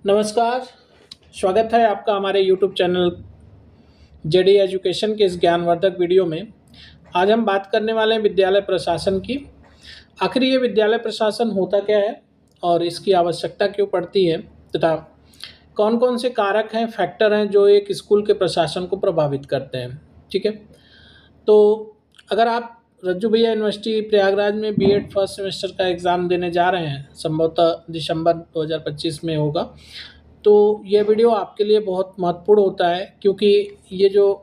नमस्कार। स्वागत है आपका हमारे यूट्यूब चैनल जेडी एजुकेशन के इस ज्ञानवर्धक वीडियो में। आज हम बात करने वाले हैं विद्यालय प्रशासन की। आखिर ये विद्यालय प्रशासन होता क्या है और इसकी आवश्यकता क्यों पड़ती है, तथा कौन कौन से कारक हैं, फैक्टर हैं जो एक स्कूल के प्रशासन को प्रभावित करते हैं। ठीक है, तो अगर आप रज्जू भैया यूनिवर्सिटी प्रयागराज में बीएड फर्स्ट सेमेस्टर का एग्ज़ाम देने जा रहे हैं, संभवतः दिसंबर 2025 में होगा, तो ये वीडियो आपके लिए बहुत महत्वपूर्ण होता है, क्योंकि ये जो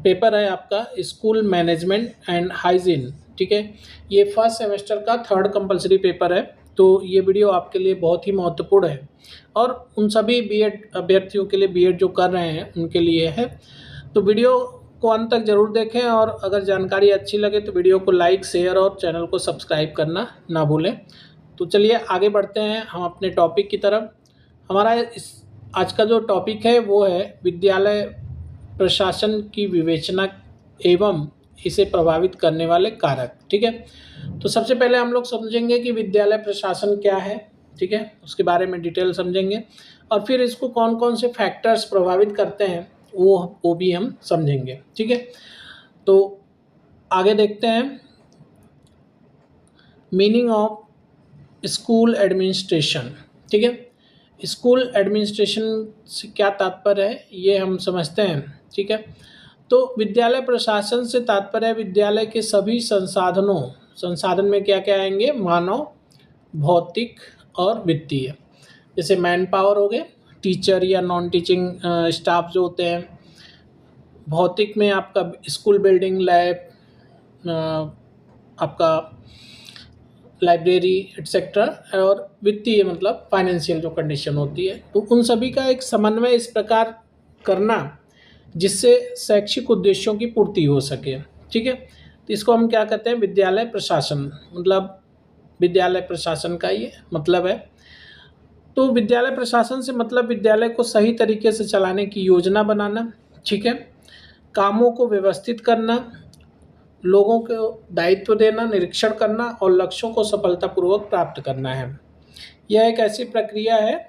पेपर है आपका स्कूल मैनेजमेंट एंड हाइजीन, ठीक है, ये फर्स्ट सेमेस्टर का थर्ड कंपलसरी पेपर है। तो ये वीडियो आपके लिए बहुत ही महत्वपूर्ण है और उन सभी बीएड अभ्यर्थियों के लिए, बीएड जो कर रहे हैं उनके लिए है। तो वीडियो को अंत तक ज़रूर देखें और अगर जानकारी अच्छी लगे तो वीडियो को लाइक, शेयर और चैनल को सब्सक्राइब करना ना भूलें। तो चलिए आगे बढ़ते हैं हम अपने टॉपिक की तरफ। हमारा इस आज का जो टॉपिक है वो है विद्यालय प्रशासन की विवेचना एवं इसे प्रभावित करने वाले कारक। ठीक है, तो सबसे पहले हम लोग समझेंगे कि विद्यालय प्रशासन क्या है। ठीक है, उसके बारे में डिटेल समझेंगे और फिर इसको कौन कौन से फैक्टर्स प्रभावित करते हैं वो भी हम समझेंगे। ठीक है, तो आगे देखते हैं। Meaning of school administration. ठीक है, स्कूल एडमिनिस्ट्रेशन से क्या तात्पर्य है ये हम समझते हैं। ठीक है, तो विद्यालय प्रशासन से तात्पर्य है विद्यालय के सभी संसाधन में क्या क्या आएंगे, मानव, भौतिक और वित्तीय। जैसे मैन पावर हो गए, टीचर या नॉन टीचिंग स्टाफ जो होते हैं। भौतिक में आपका स्कूल बिल्डिंग, लैब, आपका लाइब्रेरी एट्सेट्रा, और वित्तीय मतलब फाइनेंशियल जो कंडीशन होती है। तो उन सभी का एक समन्वय इस प्रकार करना जिससे शैक्षिक उद्देश्यों की पूर्ति हो सके। ठीक है, तो इसको हम क्या कहते हैं, विद्यालय प्रशासन, मतलब विद्यालय प्रशासन का ये मतलब है। तो विद्यालय प्रशासन से मतलब विद्यालय को सही तरीके से चलाने की योजना बनाना। ठीक है, कामों को व्यवस्थित करना, लोगों को दायित्व देना, निरीक्षण करना और लक्ष्यों को सफलतापूर्वक प्राप्त करना है। यह एक ऐसी प्रक्रिया है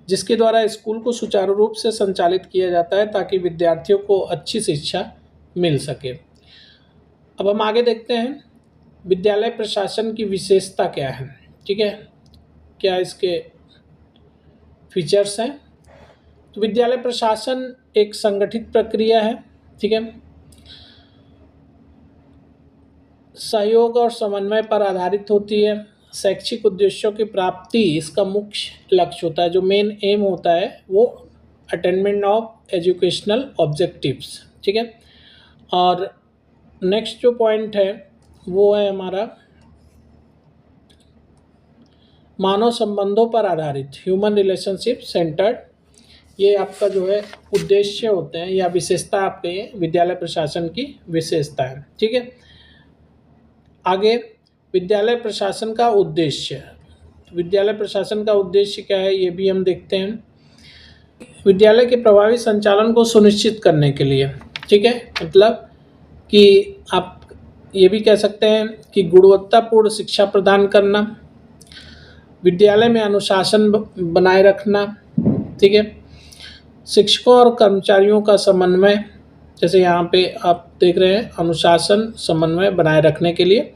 जिसके द्वारा स्कूल को सुचारू रूप से संचालित किया जाता है ताकि विद्यार्थियों को अच्छी शिक्षा मिल सके। अब हम आगे देखते हैं विद्यालय प्रशासन की विशेषता क्या है। ठीक है, क्या इसके फीचर्स हैं। तो विद्यालय प्रशासन एक संगठित प्रक्रिया है। ठीक है, सहयोग और समन्वय पर आधारित होती है। शैक्षिक उद्देश्यों की प्राप्ति इसका मुख्य लक्ष्य होता है। जो मेन एम होता है वो अटेनमेंट ऑफ एजुकेशनल ऑब्जेक्टिव्स। ठीक है, और नेक्स्ट जो पॉइंट है वो है हमारा मानव संबंधों पर आधारित, ह्यूमन रिलेशनशिप सेंटर्ड। ये आपका जो है उद्देश्य होते हैं या विशेषता, आपके विद्यालय प्रशासन की विशेषता है। ठीक है, आगे विद्यालय प्रशासन का उद्देश्य। विद्यालय प्रशासन का उद्देश्य क्या है ये भी हम देखते हैं। विद्यालय के प्रभावी संचालन को सुनिश्चित करने के लिए, ठीक है, मतलब कि आप ये भी कह सकते हैं कि गुणवत्तापूर्ण शिक्षा प्रदान करना, विद्यालय में अनुशासन बनाए रखना। ठीक है, शिक्षकों और कर्मचारियों का समन्वय, जैसे यहाँ पे आप देख रहे हैं, अनुशासन समन्वय बनाए रखने के लिए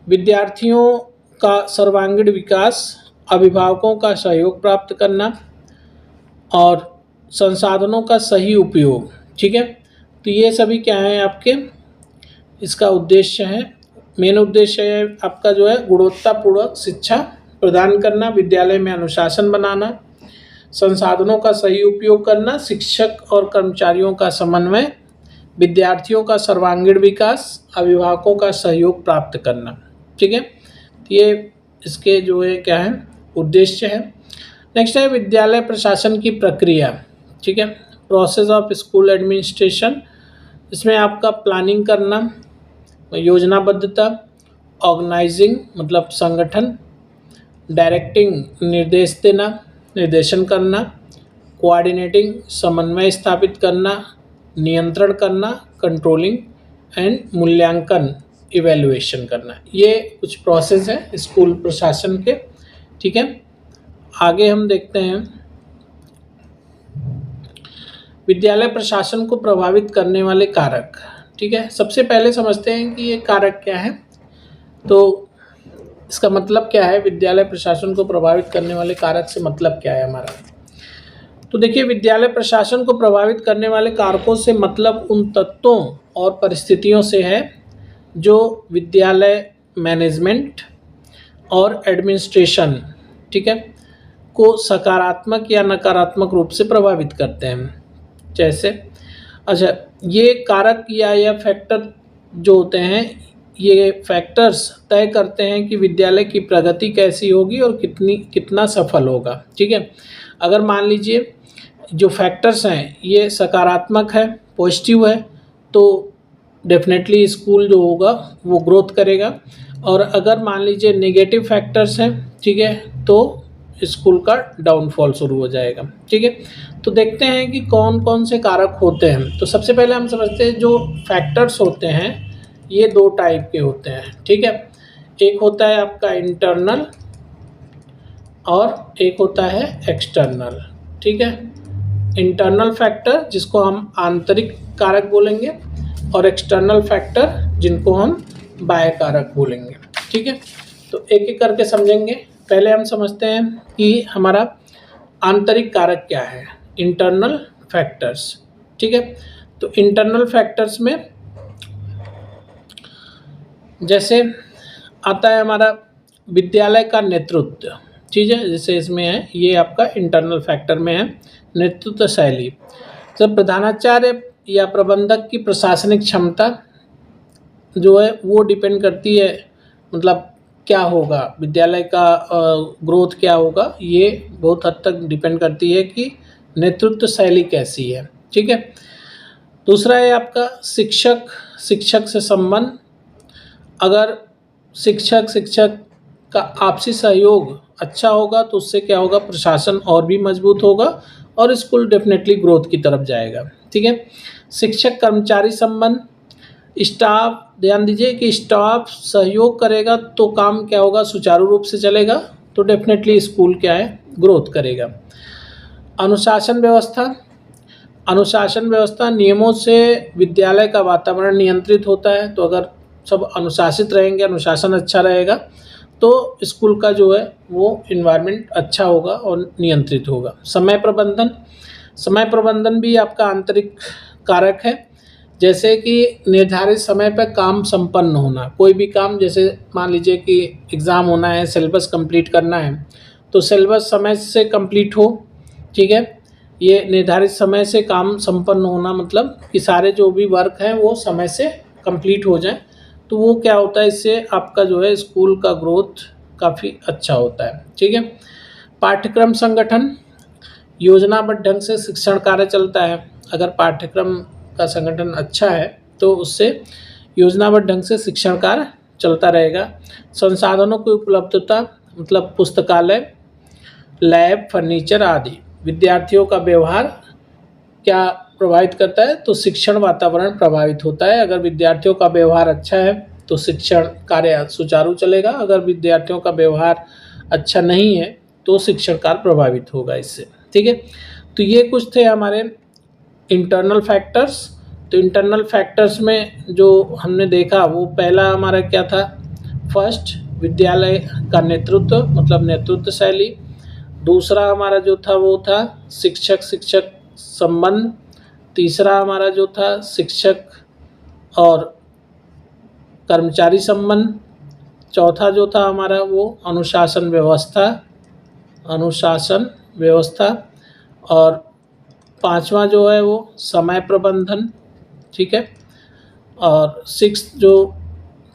विद्यार्थियों का सर्वांगीण विकास, अभिभावकों का सहयोग प्राप्त करना और संसाधनों का सही उपयोग। ठीक है, तो ये सभी क्या हैं आपके, इसका उद्देश्य है। मेन उद्देश्य है आपका जो है गुणवत्तापूर्ण शिक्षा प्रदान करना, विद्यालय में अनुशासन बनाना, संसाधनों का सही उपयोग करना, शिक्षक और कर्मचारियों का समन्वय, विद्यार्थियों का सर्वांगीण विकास, अभिभावकों का सहयोग प्राप्त करना। ठीक है, तो ये इसके जो है क्या है उद्देश्य है। नेक्स्ट है विद्यालय प्रशासन की प्रक्रिया। ठीक है, प्रोसेस ऑफ स्कूल एडमिनिस्ट्रेशन। इसमें आपका प्लानिंग करना, योजनाबद्धता, ऑर्गेनाइजिंग मतलब संगठन, डायरेक्टिंग निर्देश देना, निर्देशन करना, कोऑर्डिनेटिंग समन्वय स्थापित करना, नियंत्रण करना, कंट्रोलिंग एंड मूल्यांकन इवैल्यूएशन करना। ये कुछ प्रोसेस है स्कूल प्रशासन के। ठीक है, आगे हम देखते हैं विद्यालय प्रशासन को प्रभावित करने वाले कारक। ठीक है, सबसे पहले समझते हैं कि ये कारक क्या है। तो इसका मतलब क्या है, विद्यालय प्रशासन को प्रभावित करने वाले कारक से मतलब क्या है हमारा। तो देखिए, विद्यालय प्रशासन को प्रभावित करने वाले कारकों से मतलब उन तत्वों और परिस्थितियों से है जो विद्यालय मैनेजमेंट और एडमिनिस्ट्रेशन, ठीक है, को सकारात्मक या नकारात्मक रूप से प्रभावित करते हैं। जैसे अच्छा, ये कारक या यह फैक्टर जो होते हैं, ये फैक्टर्स तय करते हैं कि विद्यालय की प्रगति कैसी होगी और कितना सफल होगा। ठीक है, अगर मान लीजिए जो फैक्टर्स हैं ये सकारात्मक है, पॉजिटिव है, तो डेफिनेटली स्कूल जो होगा वो ग्रोथ करेगा। और अगर मान लीजिए नेगेटिव फैक्टर्स हैं, ठीक है, तो स्कूल का डाउनफॉल शुरू हो जाएगा। ठीक है, तो देखते हैं कि कौन कौन से कारक होते हैं। तो सबसे पहले हम समझते हैं जो फैक्टर्स होते हैं ये दो टाइप के होते हैं। ठीक है, एक होता है आपका इंटरनल और एक होता है एक्सटर्नल। ठीक है, इंटरनल फैक्टर जिसको हम आंतरिक कारक बोलेंगे और एक्सटर्नल फैक्टर जिनको हम बाह्य कारक बोलेंगे। ठीक है, तो एक एक करके समझेंगे। पहले हम समझते हैं कि हमारा आंतरिक कारक क्या है, इंटरनल फैक्टर्स। ठीक है, तो इंटरनल फैक्टर्स में जैसे आता है हमारा विद्यालय का नेतृत्व। ठीक है, जैसे इसमें है, ये आपका इंटरनल फैक्टर में है नेतृत्व शैली। जब प्रधानाचार्य या प्रबंधक की प्रशासनिक क्षमता जो है वो डिपेंड करती है, मतलब क्या होगा विद्यालय का ग्रोथ क्या होगा, ये बहुत हद तक डिपेंड करती है कि नेतृत्व शैली कैसी है। ठीक है, दूसरा है आपका शिक्षक से संबंध। अगर शिक्षक का आपसी सहयोग अच्छा होगा तो उससे क्या होगा, प्रशासन और भी मजबूत होगा और स्कूल डेफिनेटली ग्रोथ की तरफ जाएगा। ठीक है, शिक्षक कर्मचारी संबंध, स्टाफ, ध्यान दीजिए कि स्टाफ सहयोग करेगा तो काम क्या होगा, सुचारू रूप से चलेगा, तो डेफिनेटली स्कूल क्या है, ग्रोथ करेगा। अनुशासन व्यवस्था नियमों से विद्यालय का वातावरण नियंत्रित होता है। तो अगर सब अनुशासित रहेंगे, अनुशासन अच्छा रहेगा, तो स्कूल का जो है वो इन्वायरमेंट अच्छा होगा और नियंत्रित होगा। समय प्रबंधन भी आपका आंतरिक कारक है। जैसे कि निर्धारित समय पर काम संपन्न होना, कोई भी काम, जैसे मान लीजिए कि एग्ज़ाम होना है, सिलेबस कंप्लीट करना है, तो सिलेबस समय से कंप्लीट हो। ठीक है, ये निर्धारित समय से काम संपन्न होना मतलब कि सारे जो भी वर्क हैं वो समय से कंप्लीट हो जाए, तो वो क्या होता है, इससे आपका जो है स्कूल का ग्रोथ काफ़ी अच्छा होता है। ठीक है, पाठ्यक्रम संगठन, योजनाबद्ध ढंग से शिक्षण कार्य चलता है। अगर पाठ्यक्रम का संगठन अच्छा है तो उससे योजनाबद्ध ढंग से शिक्षण कार्य चलता रहेगा। संसाधनों की उपलब्धता मतलब पुस्तकालय, लैब, फर्नीचर आदि। विद्यार्थियों का व्यवहार क्या प्रभावित करता है, तो शिक्षण वातावरण प्रभावित होता है। अगर विद्यार्थियों का व्यवहार अच्छा है तो शिक्षण कार्य सुचारू चलेगा, अगर विद्यार्थियों का व्यवहार अच्छा नहीं है तो शिक्षण कार्य प्रभावित होगा इससे। ठीक है, तो ये कुछ थे हमारे इंटरनल फैक्टर्स। तो इंटरनल फैक्टर्स में जो हमने देखा वो पहला हमारा क्या था, फर्स्ट विद्यालय का नेतृत्व मतलब नेतृत्व शैली। दूसरा हमारा जो था वो था शिक्षक संबंध। तीसरा हमारा जो था शिक्षक और कर्मचारी संबंध। चौथा जो था हमारा वो अनुशासन व्यवस्था। और पांचवा जो है वो समय प्रबंधन। ठीक है, और सिक्स्थ जो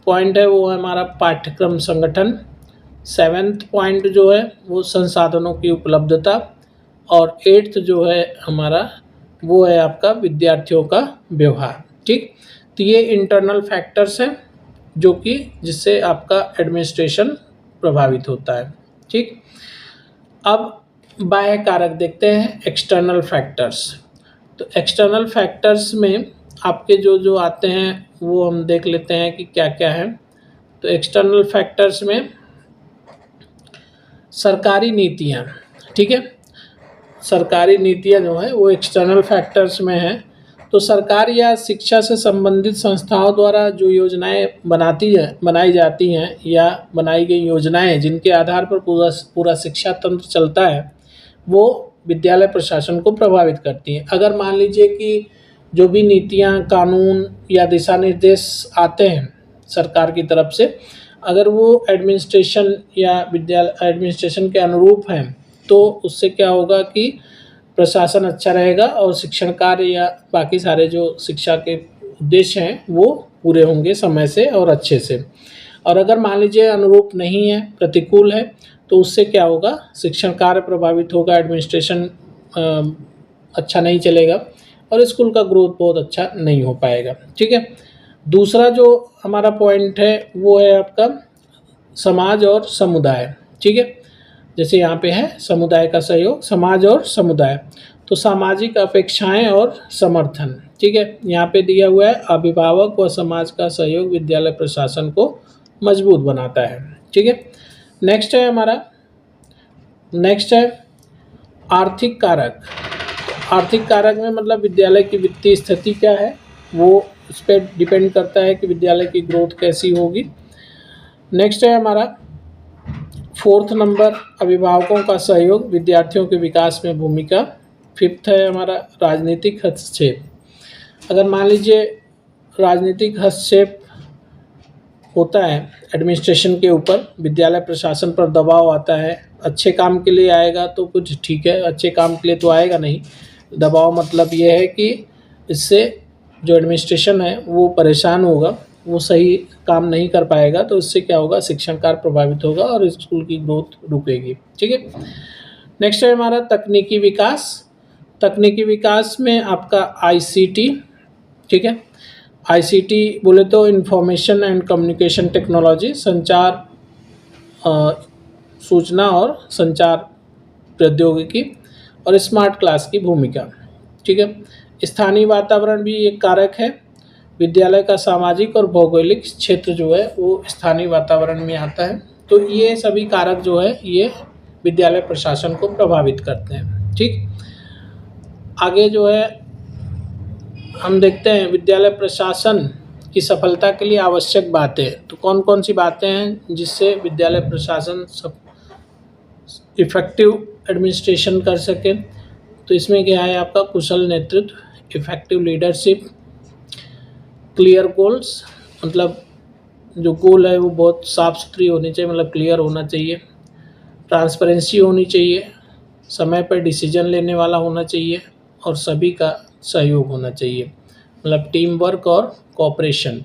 पॉइंट है वो है हमारा पाठ्यक्रम संगठन। सेवेंथ पॉइंट जो है वो संसाधनों की उपलब्धता। और एट्थ जो है हमारा वो है आपका विद्यार्थियों का व्यवहार। ठीक, तो ये इंटरनल फैक्टर्स हैं जो कि जिससे आपका एडमिनिस्ट्रेशन प्रभावित होता है। ठीक, अब बाह्य कारक देखते हैं, एक्सटर्नल फैक्टर्स। तो एक्सटर्नल फैक्टर्स में आपके जो आते हैं वो हम देख लेते हैं कि क्या क्या है। तो एक्सटर्नल फैक्टर्स में सरकारी नीतियाँ, ठीक है। सरकारी नीतियाँ जो हैं वो एक्सटर्नल फैक्टर्स में हैं। तो सरकार या शिक्षा से संबंधित संस्थाओं द्वारा जो योजनाएं बनाई जाती हैं या बनाई गई योजनाएं जिनके आधार पर पूरा शिक्षा तंत्र चलता है, वो विद्यालय प्रशासन को प्रभावित करती हैं। अगर मान लीजिए कि जो भी नीतियां, कानून या दिशा निर्देश आते हैं सरकार की तरफ से, अगर वो एडमिनिस्ट्रेशन या एडमिनिस्ट्रेशन के अनुरूप हैं, तो उससे क्या होगा कि प्रशासन अच्छा रहेगा और शिक्षण कार्य या बाकी सारे जो शिक्षा के उद्देश्य हैं वो पूरे होंगे समय से और अच्छे से। और अगर मान लीजिए अनुरूप नहीं है, प्रतिकूल है, तो उससे क्या होगा, शिक्षण कार्य प्रभावित होगा, एडमिनिस्ट्रेशन अच्छा नहीं चलेगा और स्कूल का ग्रोथ बहुत अच्छा नहीं हो पाएगा। ठीक है। दूसरा जो हमारा पॉइंट है वो है आपका समाज और समुदाय। ठीक है। जैसे यहाँ पे है समुदाय का सहयोग, समाज और समुदाय, तो सामाजिक अपेक्षाएं और समर्थन। ठीक है। यहाँ पे दिया हुआ है अभिभावक व समाज का सहयोग विद्यालय प्रशासन को मजबूत बनाता है। ठीक है। नेक्स्ट है आर्थिक कारक। आर्थिक कारक में मतलब विद्यालय की वित्तीय स्थिति क्या है, वो उस पर डिपेंड करता है कि विद्यालय की ग्रोथ कैसी होगी। नेक्स्ट है हमारा 4th नंबर अभिभावकों का सहयोग विद्यार्थियों के विकास में भूमिका। 5th है हमारा राजनीतिक हस्तक्षेप। अगर मान लीजिए राजनीतिक हस्तक्षेप होता है एडमिनिस्ट्रेशन के ऊपर, विद्यालय प्रशासन पर दबाव आता है, अच्छे काम के लिए आएगा तो कुछ ठीक है, अच्छे काम के लिए तो आएगा नहीं। दबाव मतलब ये है कि इससे जो एडमिनिस्ट्रेशन है वो परेशान होगा, वो सही काम नहीं कर पाएगा, तो इससे क्या होगा, शिक्षण कार्य प्रभावित होगा और स्कूल की ग्रोथ रुकेगी। ठीक है। नेक्स्ट है हमारा तकनीकी विकास। तकनीकी विकास में आपका ICT। ठीक है। ICT बोले तो इंफॉर्मेशन एंड कम्युनिकेशन टेक्नोलॉजी, संचार सूचना और संचार प्रौद्योगिकी और स्मार्ट क्लास की भूमिका। ठीक है। स्थानीय वातावरण भी एक कारक है। विद्यालय का सामाजिक और भौगोलिक क्षेत्र जो है वो स्थानीय वातावरण में आता है। तो ये सभी कारक जो है ये विद्यालय प्रशासन को प्रभावित करते हैं। ठीक। आगे जो है हम देखते हैं विद्यालय प्रशासन की सफलता के लिए आवश्यक बातें। तो कौन कौन सी बातें हैं जिससे विद्यालय प्रशासन सब इफ़ेक्टिव एडमिनिस्ट्रेशन कर सके। तो इसमें क्या है आपका कुशल नेतृत्व, इफ़ेक्टिव लीडरशिप, क्लियर गोल्स, मतलब जो गोल है वो बहुत साफ़ सुथरी होनी चाहिए, मतलब क्लियर होना चाहिए, ट्रांसपेरेंसी होनी चाहिए, समय पर डिसीजन लेने वाला होना चाहिए और सभी का सहयोग होना चाहिए, मतलब टीम वर्क और कोऑपरेशन।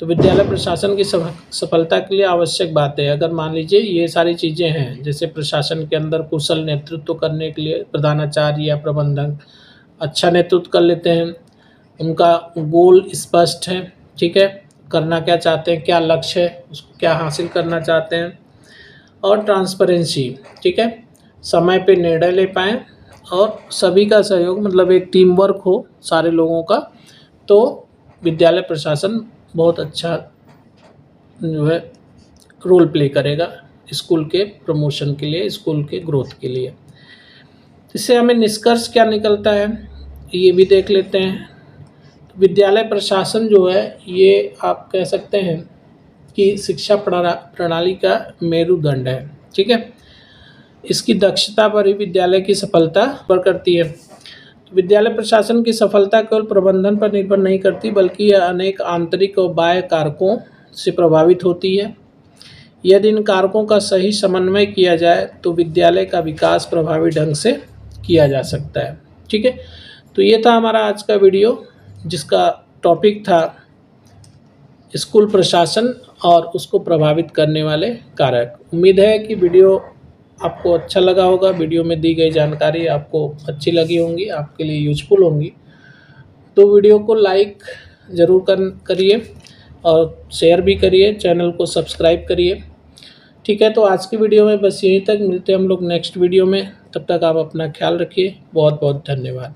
तो विद्यालय प्रशासन की सफलता के लिए आवश्यक बात है, अगर मान लीजिए ये सारी चीज़ें हैं, जैसे प्रशासन के अंदर कुशल नेतृत्व करने के लिए प्रधानाचार्य या प्रबंधक अच्छा नेतृत्व कर लेते हैं, उनका गोल स्पष्ट है। ठीक है। करना क्या चाहते हैं, क्या लक्ष्य है, उसको क्या हासिल करना चाहते हैं, और ट्रांसपेरेंसी। ठीक है। समय पे निर्णय ले पाएँ और सभी का सहयोग, मतलब एक टीम वर्क हो सारे लोगों का, तो विद्यालय प्रशासन बहुत अच्छा जो है रोल प्ले करेगा स्कूल के प्रमोशन के लिए, स्कूल के ग्रोथ के लिए। इससे हमें निष्कर्ष क्या निकलता है ये भी देख लेते हैं। विद्यालय प्रशासन जो है ये आप कह सकते हैं कि शिक्षा प्रणाली का मेरुदंड है। ठीक है। इसकी दक्षता पर ही विद्यालय की सफलता निर्भर करती है। विद्यालय प्रशासन की सफलता केवल प्रबंधन पर निर्भर नहीं करती, बल्कि यह अनेक आंतरिक और बाह्य कारकों से प्रभावित होती है। यदि इन कारकों का सही समन्वय किया जाए तो विद्यालय का विकास प्रभावी ढंग से किया जा सकता है। ठीक है। तो ये था हमारा आज का वीडियो, जिसका टॉपिक था स्कूल प्रशासन और उसको प्रभावित करने वाले कारक। उम्मीद है कि वीडियो आपको अच्छा लगा होगा, वीडियो में दी गई जानकारी आपको अच्छी लगी होंगी, आपके लिए यूजफुल होंगी। तो वीडियो को लाइक ज़रूर करिए और शेयर भी करिए, चैनल को सब्सक्राइब करिए। ठीक है। तो आज की वीडियो में बस यहीं तक, मिलते हैं हम लोग नेक्स्ट वीडियो में। तब तक आप अपना ख्याल रखिए। बहुत बहुत धन्यवाद।